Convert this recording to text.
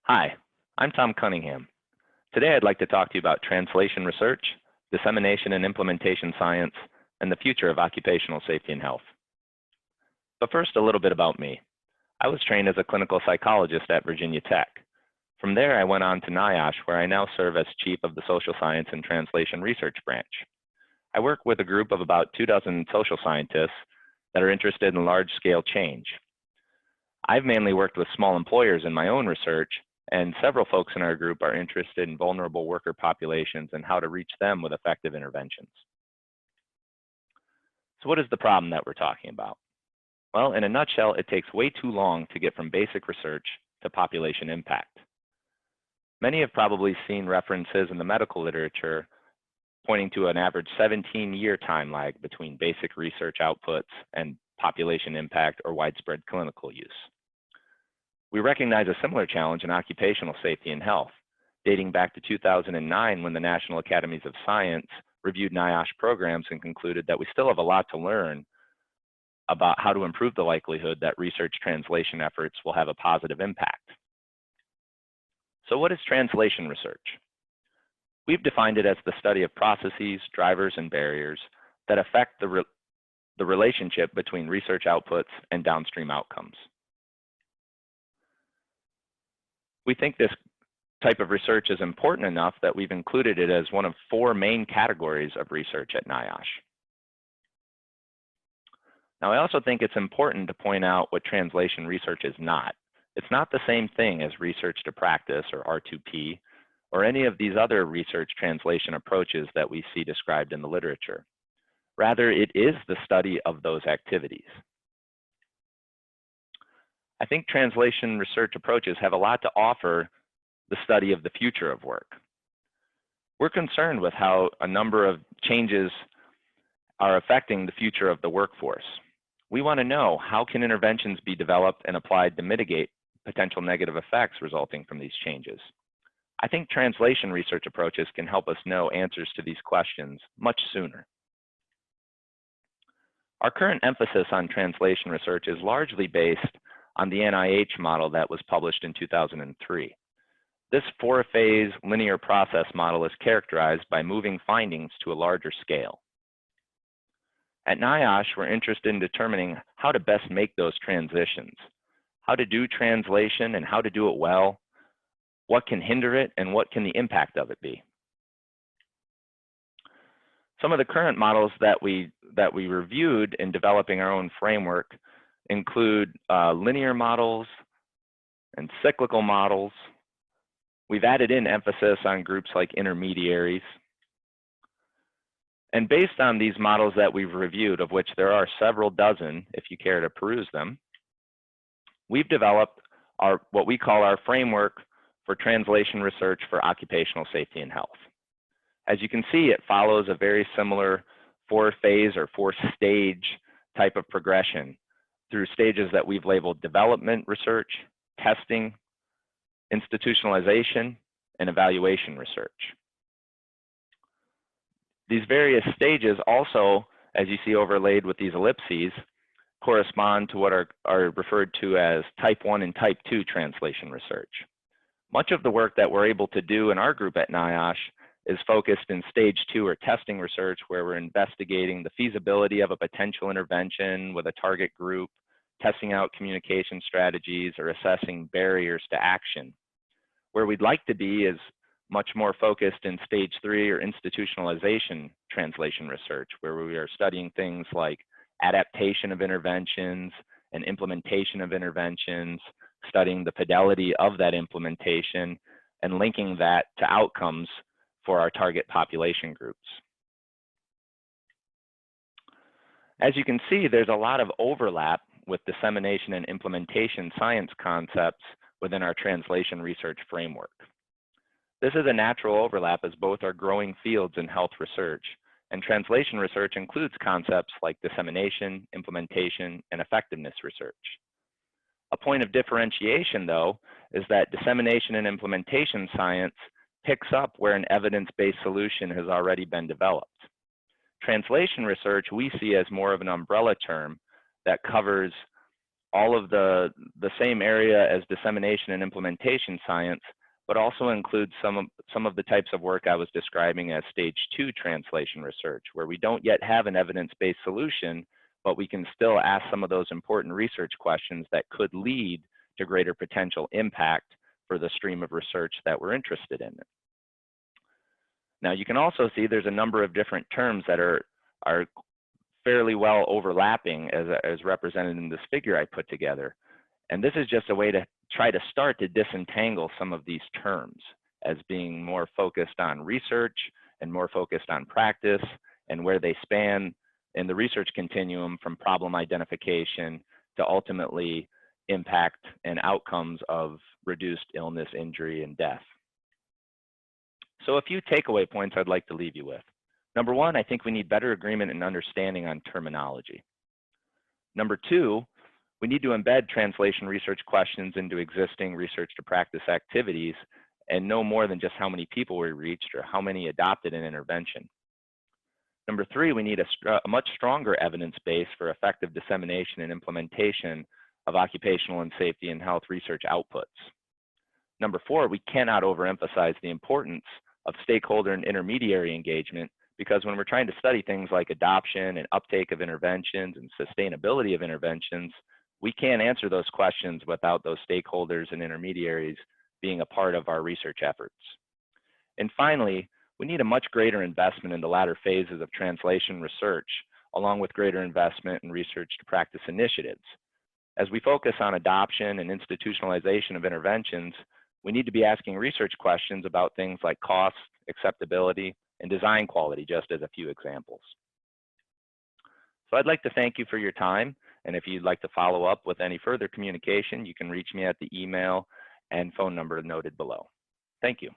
Hi, I'm Tom Cunningham. Today I'd like to talk to you about translation research, dissemination and implementation science, and the future of occupational safety and health. But first, a little bit about me. I was trained as a clinical psychologist at Virginia Tech. From there, I went on to NIOSH, where I now serve as chief of the social science and translation research branch. I work with a group of about 24 social scientists that are interested in large-scale change. I've mainly worked with small employers in my own research, and several folks in our group are interested in vulnerable worker populations and how to reach them with effective interventions. So what is the problem that we're talking about? Well, in a nutshell, it takes way too long to get from basic research to population impact. Many have probably seen references in the medical literature pointing to an average 17-year time lag between basic research outputs and population impact or widespread clinical use. We recognize a similar challenge in occupational safety and health, dating back to 2009 when the National Academies of Science reviewed NIOSH programs and concluded that we still have a lot to learn about how to improve the likelihood that research translation efforts will have a positive impact. So what is translation research? We've defined it as the study of processes, drivers, and barriers that affect the relationship between research outputs and downstream outcomes. We think this type of research is important enough that we've included it as one of 4 main categories of research at NIOSH. Now, I also think it's important to point out what translation research is not. It's not the same thing as research to practice, or R2P, or any of these other research translation approaches that we see described in the literature. Rather, it is the study of those activities. I think translation research approaches have a lot to offer the study of the future of work. We're concerned with how a number of changes are affecting the future of the workforce. We want to know, how can interventions be developed and applied to mitigate potential negative effects resulting from these changes? I think translation research approaches can help us know answers to these questions much sooner. Our current emphasis on translation research is largely based on the NIOSH model that was published in 2003. This 4-phase linear process model is characterized by moving findings to a larger scale. At NIOSH, we're interested in determining how to best make those transitions, how to do translation and how to do it well, what can hinder it, and what can the impact of it be. Some of the current models that we reviewed in developing our own framework include linear models and cyclical models. We've added in emphasis on groups like intermediaries. And based on these models that we've reviewed, of which there are several dozen if you care to peruse them, we've developed what we call our framework for translation research for occupational safety and health. As you can see, it follows a very similar 4-phase or 4-stage type of progression through stages that we've labeled development research, testing, institutionalization, and evaluation research. These various stages also, as you see overlaid with these ellipses, correspond to what are referred to as type 1 and type 2 translation research. Much of the work that we're able to do in our group at NIOSH is focused in stage 2 or testing research, where we're investigating the feasibility of a potential intervention with a target group, testing out communication strategies, or assessing barriers to action. Where we'd like to be is much more focused in stage 3 or institutionalization translation research, where we are studying things like adaptation of interventions and implementation of interventions, studying the fidelity of that implementation, and linking that to outcomes for our target population groups. As you can see, there's a lot of overlap with dissemination and implementation science concepts within our translation research framework. This is a natural overlap, as both are growing fields in health research, and translation research includes concepts like dissemination, implementation, and effectiveness research. A point of differentiation, though, is that dissemination and implementation science picks up where an evidence-based solution has already been developed. Translation research we see as more of an umbrella term that covers all of the same area as dissemination and implementation science, but also includes some of the types of work I was describing as stage 2 translation research, where we don't yet have an evidence-based solution, but we can still ask some of those important research questions that could lead to greater potential impact for the stream of research that we're interested in. Now, you can also see there's a number of different terms that are fairly well overlapping as represented in this figure I put together. And this is just a way to try to start to disentangle some of these terms as being more focused on research and more focused on practice and where they span in the research continuum from problem identification to ultimately impact and outcomes of reduced illness, injury, and death. So a few takeaway points I'd like to leave you with. Number one, I think we need better agreement and understanding on terminology. Number two, we need to embed translation research questions into existing research to practice activities and know more than just how many people we reached or how many adopted an intervention. Number three, we need a much stronger evidence base for effective dissemination and implementation of occupational and safety and health research outputs. Number four, we cannot overemphasize the importance of stakeholder and intermediary engagement, because when we're trying to study things like adoption and uptake of interventions and sustainability of interventions, we can't answer those questions without those stakeholders and intermediaries being a part of our research efforts. And finally, we need a much greater investment in the latter phases of translation research, along with greater investment in research to practice initiatives. As we focus on adoption and institutionalization of interventions, we need to be asking research questions about things like cost, acceptability, and design quality, just as a few examples. So I'd like to thank you for your time. And if you'd like to follow up with any further communication, you can reach me at the email and phone number noted below. Thank you.